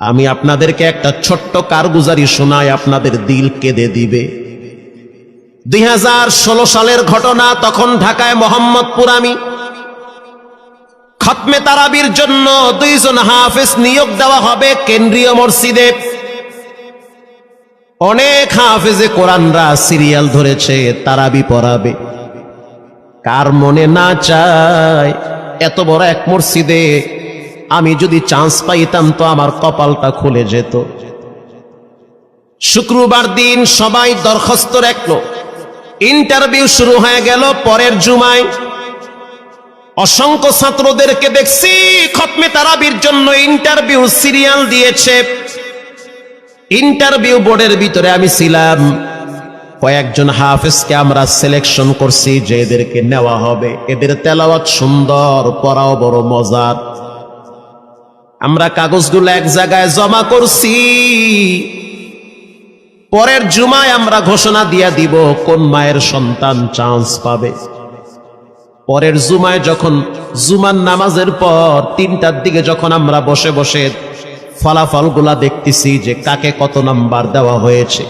আমি আপনাদেরকে একটা ছোট্ট কারগুজারি শোনাই, আপনাদের দিল কেঁদে দিবে। 2016 সালের ঘটনা। তখন ঢাকায় মোহাম্মদপুর আমি খতমে তারাবির জন্য 2 জন হাফেজ নিয়োগ দেওয়া হবে কেন্দ্রীয় মসজিদে। অনেক হাফেজে কোরআনরা সিরিয়াল ধরেছে তারাবি পড়াবে। কার মনে না চায় এত বড় এক মসজিদে আমি যদি চান্স পাইতাম তো আমার কপালটা খুলে যেত। শুক্রবার দিন সবাই দরখাস্ত রাখলো, ইন্টারভিউ শুরু হয়ে গেল। পরের জুমায় অসংখ্য ছাত্রদেরকে দেখছি খতমে তারাবির জন্য ইন্টারভিউ সিরিয়াল দিয়েছে। ইন্টারভিউ বোর্ডের ভিতরে আমি ছিলাম। কয়েকজন হাফেজকে আমরা সিলেকশন করছি যে এদেরকে নেওয়া হবে। এদের তেলাওয়াত সুন্দর, পড়াও বড় মজার। আমরা কাগজগুলো এক জায়গায় জমা করছি। পরের জুমায় আমরা ঘোষণা দিয়ে দিব কোন মায়ের সন্তান চান্স পাবে। পরের জুমায় যখন জুমার নামাজের পর 3টার দিকে যখন আমরা বসে বসে ফলাফলগুলা দেখতেছি যে কাকে কত নাম্বার দেওয়া হয়েছে,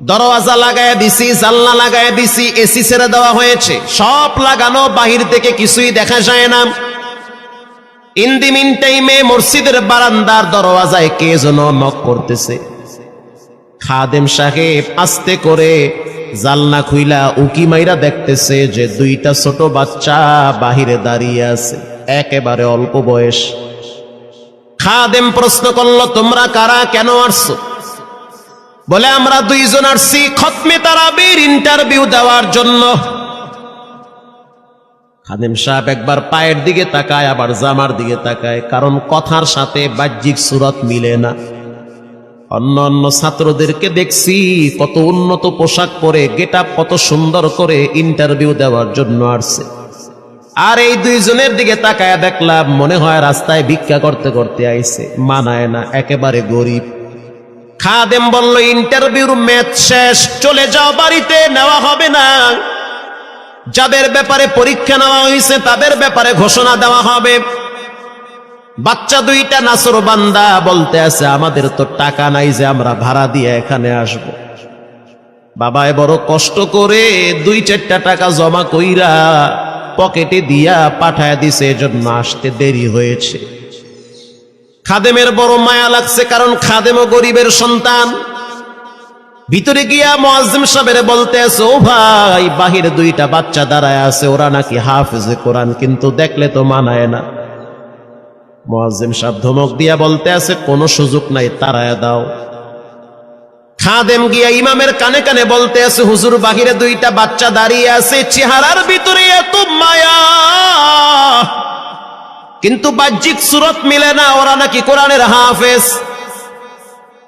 দরওয়াজা লাগায় দিছি, জানলা লাগায় দিছি, এসি ছেড়ে দেওয়া হয়েছে, সব লাগানো, বাহির থেকে কিছুই দেখা যায় না। ইন দি মিন টাইমে মসজিদের বারান্দার দরওয়াজায় কে যেন নক করতেছে। খাদেম সাহেব আস্তে করে জালনা খুইলা উকি মাইরা দেখতেছে যে 2টা ছোট বাচ্চা বাহিরে দাঁড়িয়ে আছে, একেবারে অল্প বয়স। খাদেম প্রশ্ন করলো, তোমরা কারা, কেন আসছো? বলে, আমরা 2 জন আসছি খতমে তারাবির ইন্টারভিউ দেওয়ার জন্য। খাদেম সাহেব একবার পায়ের দিকে তাকায়, আবার জামার দিকে তাকায়, কারণ কথার সাথে বাহ্যিক সুরত মিলে না। অন্য অন্য ছাত্রদেরকে দেখছি কত উন্নত পোশাক পরে, গেটআপ কত সুন্দর করে ইন্টারভিউ দেওয়ার জন্য আসছে। আর এই 2 জনের দিকে তাকায় দেখলাম মনে হয় রাস্তায় ভিক্ষা করতে করতে আইছে, মানায় না, একেবারে গরিব। খাদেম বলল, ইন্টারভিউর ম্যাচ শেষ, চলে যাও বাড়িতে, নেওয়া হবে না। যাদের ব্যাপারে পরীক্ষা নেওয়া হয়েছে তাদের ব্যাপারে ঘোষণা দেওয়া হবে। বাচ্চা 2টা নাসর বান্দা বলতে আছে, আমাদের তো টাকা নাই যে আমরা ভাড়া দিয়ে এখানে আসব। বাবায় বড় কষ্ট করে 2-4টা টাকা জমা কইরা পকেটে দিয়া পাঠায় দিছে, এজন্য আসতে দেরি হয়েছে। খাদেমের বড় মায়া লাগছে, কারণ খাদেমও গরিবের সন্তান। ভিতরে গিয়া মুয়াজ্জিম সাহেবের বলতে আছে, ও ভাই, বাহিরে 2টা বাচ্চা দাঁড়ায় আছে, ওরা নাকি হাফেজে কোরআন, কিন্তু দেখলে তো মানায় না। মুয়াজ্জিম সাহেব ধমক দিয়া বলতে আছে, কোনো সুযোগ নাই, তাড়ায় দাও। খাদেম গিয়া ইমামের কানে কানে বলতে আছে, হুজুর, বাহিরে 2টা বাচ্চা দাঁড়িয়ে আছে, চেহারার ভিতরে এত মায়া, কিন্তু বাহ্যিক সুরত মিলে না, ওরা নাকি কোরআনের হাফেজ।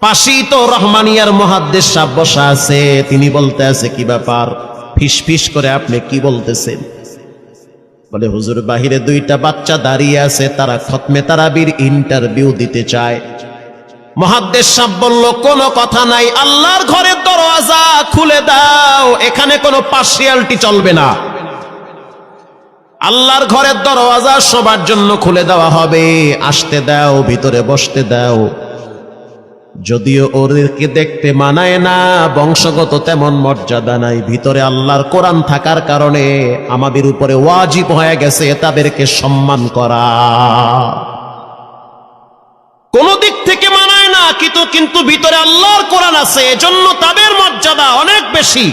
পাশেই তো রহমানিয়ার মুহাদ্দিস সাহেব বসা আছে, তিনি বলতে আছে, কি ব্যাপার, ফিস ফিস করে আপনি কি বলতেছেন? বলে, হুজুর, বাহিরে 2টা বাচ্চা দাঁড়িয়ে আছে, তারা খতমে তারাবির ইন্টারভিউ দিতে চায়। মুহাদ্দিস সাহেব বলল, কোনো কথা নাই, আল্লাহর ঘরের দরওয়াজা খুলে দাও, এখানে কোনো পার্সিয়ালিটি চলবে না। আল্লাহর ঘরের দরওয়াজা সবার জন্য খুলে দেওয়া হবে, আসতে দাও, ভিতরে বসতে দাও। যদিও ওদেরকে দেখতে মানায় না, বংশগত তেমন মর্যাদা নাই, ভিতরে আল্লাহর কোরআন থাকার কারণে আমাদের উপরে ওয়াজিব হয়ে গেছে তাদেরকে সম্মান করা। কোন দিক থেকে মানায় না, কিন্তু ভিতরে আল্লাহর কোরআন আছে, এজন্য তাদের মর্যাদা অনেক বেশি।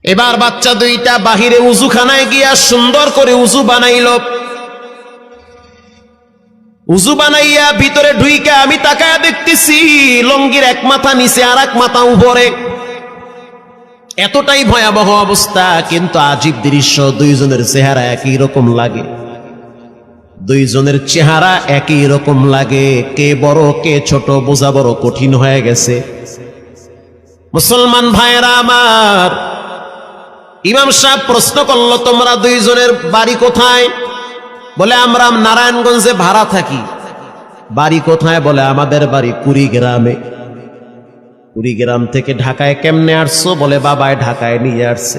এবার বাচ্চা 2টা বাহিরে উজুখানায় গিয়া সুন্দর করে উজু বানাইল। উজু বানাইয়া ভিতরে ঢুইকা আমি তাকায়া দেখতেছি লঙ্গির এক মাথা নিচে আর এক মাথা উপরে, এতটাই ভয়াবহ অবস্থা। কিন্তু আজীব দৃশ্য, 2 জনের চেহারা একই রকম লাগে। 2 জনের চেহারা একই রকম লাগে, কে বড় কে ছোট বোঝা বড় কঠিন হয়ে গেছে। মুসলমান ভাইয়েরা আমার, ইমাম সাহেব প্রশ্ন করলো, তোমরা 2 জনের বাড়ি কোথায়? বলে, আমরা নারায়ণগঞ্জে ভাড়া থাকি। বাড়ি কোথায়? বলে, আমাদের বাড়ি কুড়িগ্রামে। কুড়িগ্রাম থেকে ঢাকায় কেমনে আসছো? বলে, বাবায় ঢাকায় নিয়ে আসছে।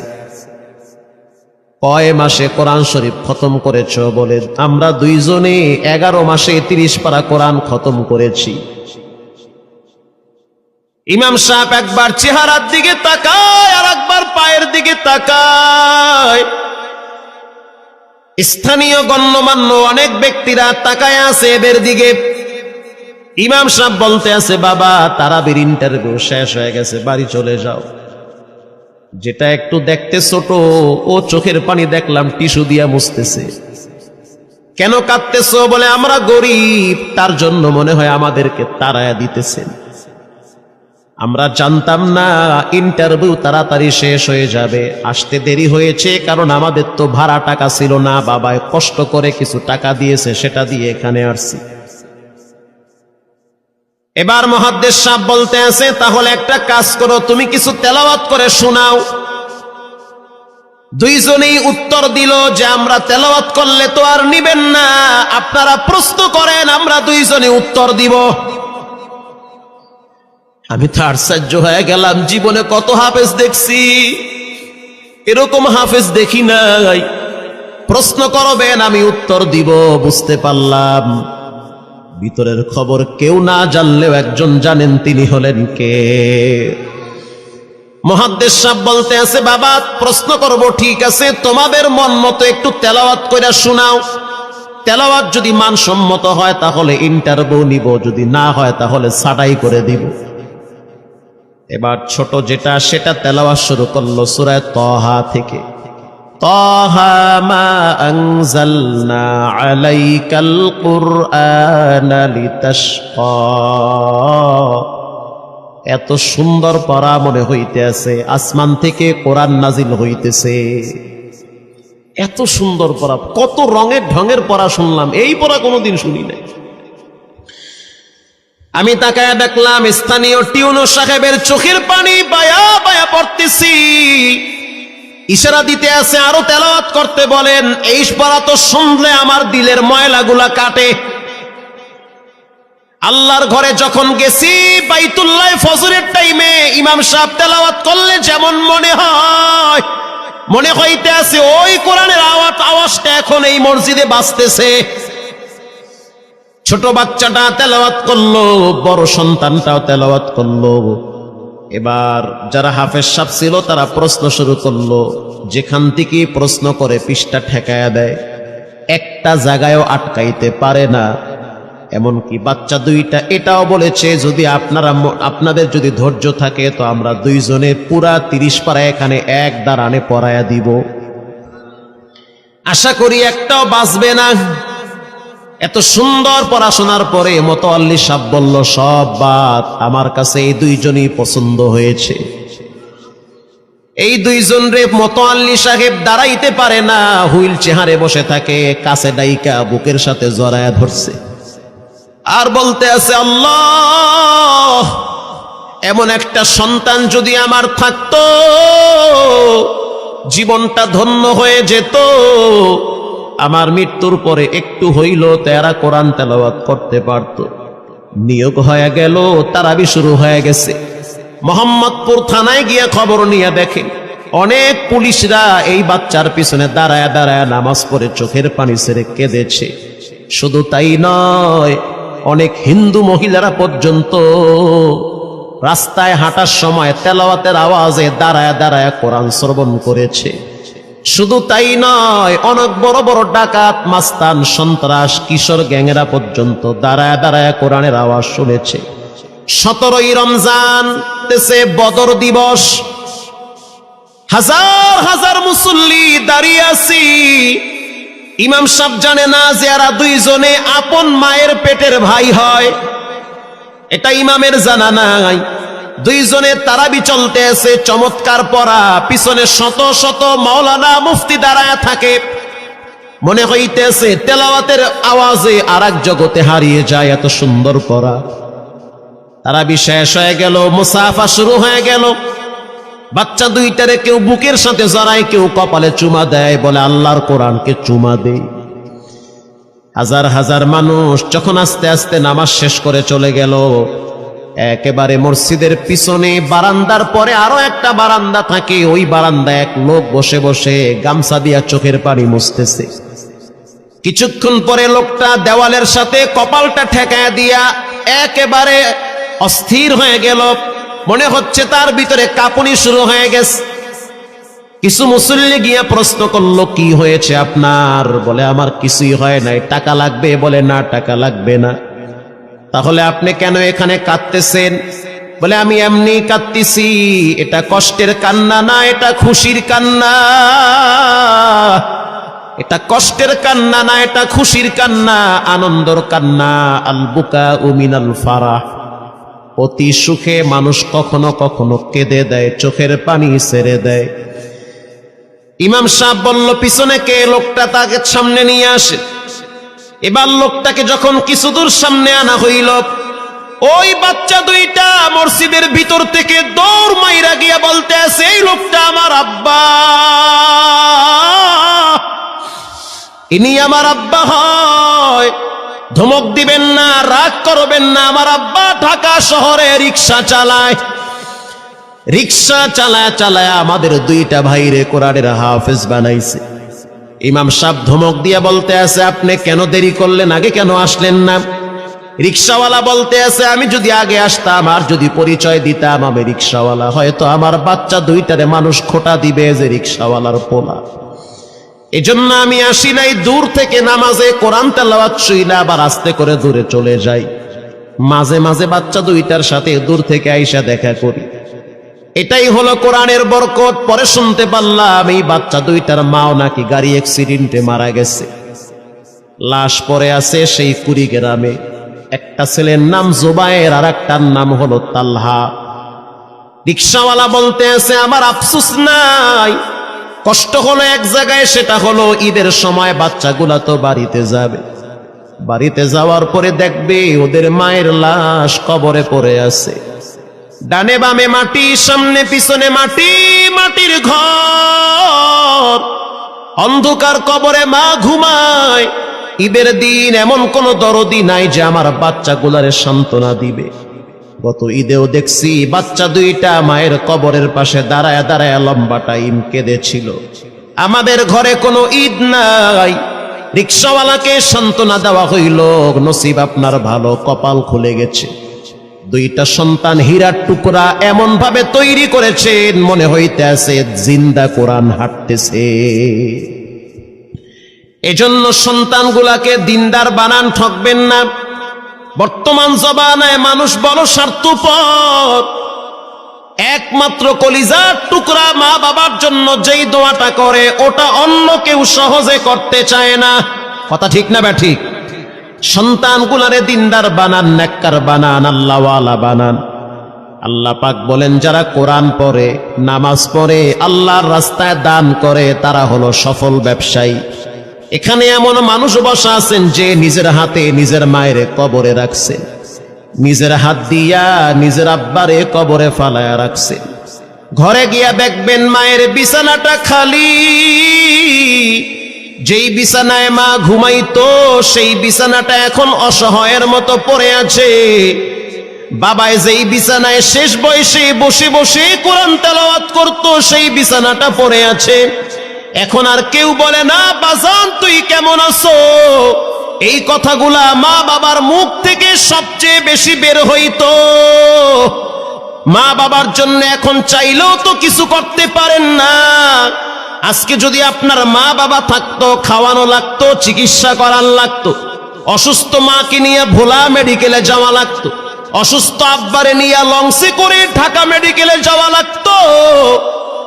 কয় মাসে কোরআন শরীফ খতম করেছ? বলে আমরা দুইজনে 11 মাসে 30 পারা কোরআন খতম করেছি। ইমাম সাহেব একবার চেহারার দিকে তাকায় আর একবার পায়ের দিকে তাকায়। স্থানীয় গণ্যমান্য অনেক ব্যক্তিরা তাকায় আছে এদের দিকে। ইমাম সাহেব বলতে আছে, বাবা তারাবির ইন্টারভিউ শেষ হয়ে গেছে, বাড়ি চলে যাও। যেটা একটু দেখতে ছোট, ও চোখের পানি দেখলাম টিস্যু দিয়া মুছতেছে। কেন কাঁদতেছো? বলে আমরা গরিব, তার জন্য মনে হয় আমাদেরকে তাড়ায়া দিতেছেন। আমরা জানতাম না ইন্টারভিউ তাড়াতাড়ি শেষ হয়ে যাবে, আসতে দেরি হয়েছে কারণ আমাদের তো ভাড়া টাকা ছিল না, বাবায় কষ্ট করে কিছু টাকা দিয়েছে, সেটা দিয়ে এখানে আসছি। এবার মুহাদ্দিস সাহেব বলতে আছে, তাহলে একটা কাজ করো, তুমি কিছু তেলাওয়াত করে শোনাও। দুইজনেই উত্তর দিল যে আমরা তেলাওয়াত করলে তো আর নিবেন না, আপনারা প্রশ্ন করেন, আমরা দুইজনে উত্তর দিব। আমি তো আশ্চর্য হয়ে গেলাম, জীবনে কত হাফেজ দেখছি, এরকম হাফেজ দেখি নাই। প্রশ্ন করবেন, আমি উত্তর দিব। বুঝতে পারলাম ভিতরের খবর কেউ না জানলেও একজন জানেন, তিনি হলেন কে? মুহাদ্দিস সাহেব বলতে আছে, বাবা প্রশ্ন করব ঠিক আছে, তোমাদের মন মতো একটু তেলাওয়াত কইরা শোনাও। তেলাওয়াত যদি মানসম্মত হয় তাহলে ইন্টারভিউ নিব, যদি না হয় তাহলে ছাঁটাই করে দিব। এবার ছোট যেটা সেটা তেলাওয়াত শুরু করলো সূরা তাহা থেকে। তাহা মা আনজালনা আলাইকাল কুরআনা লিতাশকা। এত সুন্দর পড়া মনে হইতে আছে, আসমান থেকে কোরআন নাজিল হইতেছে। এত সুন্দর পড়া, কত রঙের ঢঙের পড়া শুনলাম, এই পড়া কোনোদিন শুনি নাই। আমি তাকায়া দেখলাম স্থানীয় টিউনো সাহেবের চোখের পানি বায়া বায়া পড়তেছি। ইশারা দিতে আছে আরো তেলাওয়াত করতে বলেন। এই পড়া তো শুনলে আমার দিলের ময়লাগুলা কাটে। আল্লাহর ঘরে যখন গেছি বাইতুল্লাহ ফজরের টাইমে ইমাম সাহেব তেলাওয়াত করলে যেমন মনে হইতে আছে ওই কোরআনের আওয়াজটা এখন এই মসজিদে বাজতেছে। ছোট বাচ্চাটা তেলাওয়াত করলো, বড় সন্তানটাও তেলাওয়াত করলো। এবার যারা হাফেজ সাহেব ছিল তারা প্রশ্ন শুরু করলো। যেখান থেকে প্রশ্ন করে পৃষ্ঠা ঠেকায়া দেয়, একটা জায়গায়ও আটকাইতে পারে না। এমনকি বাচ্চা দুইটা এটাও বলেছে, যদি আপনাদের যদি ধৈর্য থাকে তো আমরা দুইজনে পুরা 30 পারা এখানে এক দাঁড়ানে পড়ায়া দিব। আশা করি একটাও বাঁচবে না। এত সুন্দর পড়াশোনার পরে মোতাওয়াল্লি সাহেব বলল, সব বাদ, আমার কাছে এই দুইজনই পছন্দ হয়েছে। এই দুইজন রে মোতাওয়াল্লি সাহেব দাঁড়াইতে পারে না, হুইল চেয়ারে বসে থাকে, কাছে ডাইকা বুকের সাথে জড়ায়া ধরছে আর বলতে আছে, আল্লাহ এমন একটা সন্তান যদি আমার থাকতো জীবনটা ধন্য হয়ে যেত। আমার মৃত্যুর পরে একটু হইল তেরা কোরআন তেলাওয়াত করতে পারত। নিয়োগ হয়ে গেল, তারাবি শুরু হয়ে গেছে। মোহাম্মদপুর থানায় গিয়ে খবর নিয়ে দেখে অনেক পুলিশরা এই বাচ্চার পিছনে দাঁড়ায় দাঁড়ায় নামাজ পড়ে চোখের পানি ছেড়ে কেঁদেছে। শুধু তাই নয়, অনেক হিন্দু মহিলারা পর্যন্ত রাস্তায় হাঁটার সময় তেলাওয়াতের আওয়াজে দাঁড়ায় দাঁড়ায় কোরআন শ্রবণ করেছে। শুধু তাই নয়, অনেক বড় বড় ডাকাত, মাস্তান, সন্ত্রাস, কিশোর গ্যাংরা পর্যন্ত দাঁড়ায় দাঁড়ায় কোরআনের আওয়াজ শুনেছে। 17ই রমজান দেশে বদর দিবস, হাজার হাজার মুসল্লি দাঁড়িয়ে আছি। ইমাম সাহেব জানে না যে এরা দুইজনে আপন মায়ের পেটের ভাই হয়, এটা ইমামের জানা নাই। দুইজনে তারাবি চলতে আছে, চমৎকার পড়া, পিছনে শত শত মাওলানা মুফতি দাঁড়ায় থাকে। মনে হইতেছে তেলাওয়াতের আওয়াজে আর এক জগতে হারিয়ে যায়, এত সুন্দর পড়া। তারাবি শেষ হয়ে গেল, মুসাফা শুরু হয়ে গেল। বাচ্চা দুইটারে কেউ বুকের সাথে জড়ায়, কেউ কপালে চুমা দেয়, বলে আল্লাহর কোরআনকে চুমা দেই। হাজার হাজার মানুষ যখন আস্তে আস্তে নামাজ শেষ করে চলে গেল, একেবারে মসজিদের পিছনে বারান্দার পরে আরো একটা বারান্দা থাকে, ওই বারান্দায় এক লোক বসে বসে গামছা দিয়া চোখের পানি মুছতেছে। কিছুক্ষণ পরে লোকটা দেওয়ালের সাথে কপালটা ঠেকায় দিয়া একেবারে অস্থির হয়ে গেল, মনে হচ্ছে তার ভিতরে কাঁপুনি শুরু হয়ে গেছে। কিছু মুসল্লি গিয়া প্রশ্ন করলো, কি হয়েছে আপনার? বলে আমার কিছুই হয় নাই। টাকা লাগবে? বলে না, টাকা লাগবে না। তাহলে আপনি কেন এখানে কাঁদতেছেন? বলে আমি এমনি কাঁদতেছি, এটা কষ্টের কান্না না, এটা খুশির কান্না। এটা কষ্টের কান্না না, এটা খুশির কান্না, আনন্দর কান্না। আল বুকা মিনাল ফারাহ, অতি সুখে মানুষ কখনো কখনো কেঁদে দেয়, চোখের পানি ছেড়ে দেয়। ইমাম সাহেব বলল, পিছনে কে? লোকটা তাকে সামনে নিয়ে আসে। এবার লোকটাকে যখন কিছু দূর সামনে আনা হইল, ওই বাচ্চা দুইটা মসজিদের ভিতর থেকে দৌড় মাইরা গিয়া বলতে আছে, এই লোকটা আমার আব্বা, ইনি আমার আব্বা হয়। ধমক দিবেন না, রাগ করবেন না। আমার আব্বা ঢাকা শহরে রিক্সা চালায়, রিক্সা চালায় চালায় আমাদের দুইটা ভাইরে কোরআনের হাফেজ বানাইছে। ইমাম সাহেব ধমক দিয়ে বলতে আছে, আপনি কেন দেরি করলেন? আগে কেন আসলেন না? রিক্সাওয়ালা বলতে আছে, আমি যদি আগে আসতাম আর যদি পরিচয় দিতাম আমি রিক্সাওয়ালা, হয়তো আমার বাচ্চা দুইটারে মানুষ খোটা দিবে যে রিক্সাওয়ালার পোলা। এজন্য আমি আসি নাই। দূর থেকে নামাজে কোরআন তেলাওয়াত শুইলা আবার আস্তে করে দূরে চলে যাই। মাঝে মাঝে বাচ্চা দুইটার সাথে দূর থেকে আইসা দেখা করি। এটাই হলো কোরআনের বরকত। পরে শুনতে পারলাম এই বাচ্চা দুইটার মাও নাকি গাড়ি অ্যাক্সিডেন্টে মারা গেছে, লাশ পড়ে আছে সেই কুড়িগ্রামে। একটা ছেলের নাম জুবায়ের আর একটার নাম হলো তালহা। রিক্সাওয়ালা বলতে আছে, আমার আফসোস নাই, কষ্ট হলো এক জায়গায়, সেটা হলো ঈদের সময় বাচ্চাগুলা তো বাড়িতে যাবে, বাড়িতে যাওয়ার পরে দেখবে ওদের মায়ের লাশ কবরে পড়ে আছে। ডানে বামে মাটি, সামনে পিছনে মাটি, মাটির ঘর, অন্ধকার কবরে মা ঘুমায়। ঈদের দিন এমন কোন দরদি নাই যে আমার বাচ্চাগুলারে সান্ত্বনা দিবে। গত ঈদেও দেখছি বাচ্চা দুইটা মায়ের কবরের পাশে দাঁড়ায় দাঁড়ায় লম্বা টাইম কেঁদেছিল। আমাদের ঘরে কোনো ঈদ নাই। রিক্সাওয়ালাকে সান্ত্বনা দেওয়া হইল, নসিব আপনার ভালো, কপাল খুলে গেছে। দুইটা সন্তান হীরার টুকরা এমন ভাবে তৈরি করেছেন, মনে হইতে আছে জিন্দা কোরআন হাঁটতেছে। এজন্য সন্তানগুলাকে দিনদার বানান, ঠকবেন না। বর্তমান জমানায় মানুষ বড় স্বার্থপর। একমাত্র কলিজার টুকরা মা বাবার জন্য যেই দোয়াটা করে ওটা অন্য কেউ সহজে করতে চায় না। কথা ঠিক না ঠিক? সন্তানগুলারে দিনদার বানান, নেককার বানান, আল্লাহওয়ালা বানান। আল্লাহ পাক বলেন, যারা কোরআন পড়ে, নামাজ পড়ে, আল্লাহর রাস্তায় দান করে, তারা হলো সফল ব্যবসায়ী। এখানে এমন মানুষ বসা আছেন যে নিজের হাতে নিজের মায়ের কবরে রাখছেন, নিজের হাত দিয়া নিজের আব্বারে কবরে ফালায়া রাখছেন। ঘরে গিয়া দেখবেন মায়ের বিছানাটা খালি। যেই বিছানায় মা ঘুমাইতো সেই বিছানাটা এখন অসহায়ের মতো পড়ে আছে। বাবায় যেই বিছানায় শেষ বয়সে বসে বসে কোরআন তেলাওয়াত করতো সেই বিছানাটা পড়ে আছে। এখন আর কেউ বলে না, বাজান তুই কেমন আছো? এই কথাগুলা মা বাবার মুখ থেকে সবচেয়ে বেশি বের হইতো। মা বাবার জন্য এখন চাইলেও তো কিছু করতে পারেন না। আজকে যদি আপনার মা বাবা থাকতো, খাওয়ানো লাগতো, চিকিৎসা করার লাগতো, অসুস্থ মাকে নিয়ে ভোলা মেডিকেলে যাওয়া লাগতো, অসুস্থ আব্বারে নিয়ে লঞ্চে করে ঢাকা মেডিকেলে যাওয়া লাগতো।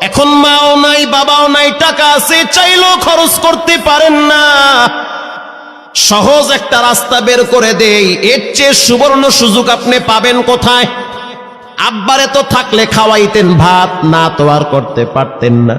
এখন মাও নাই, বাবাও নাই, টাকা আছে, চাইলেও খরচ করতে পারেন না। সহজ একটা রাস্তা বের করে দেই, এর চেয়ে সুবর্ণ সুযোগ আপনি পাবেন কোথায়? আব্বারে তো থাকলে খাওয়াইতেন ভাত, না তো আর করতে পারতেন না।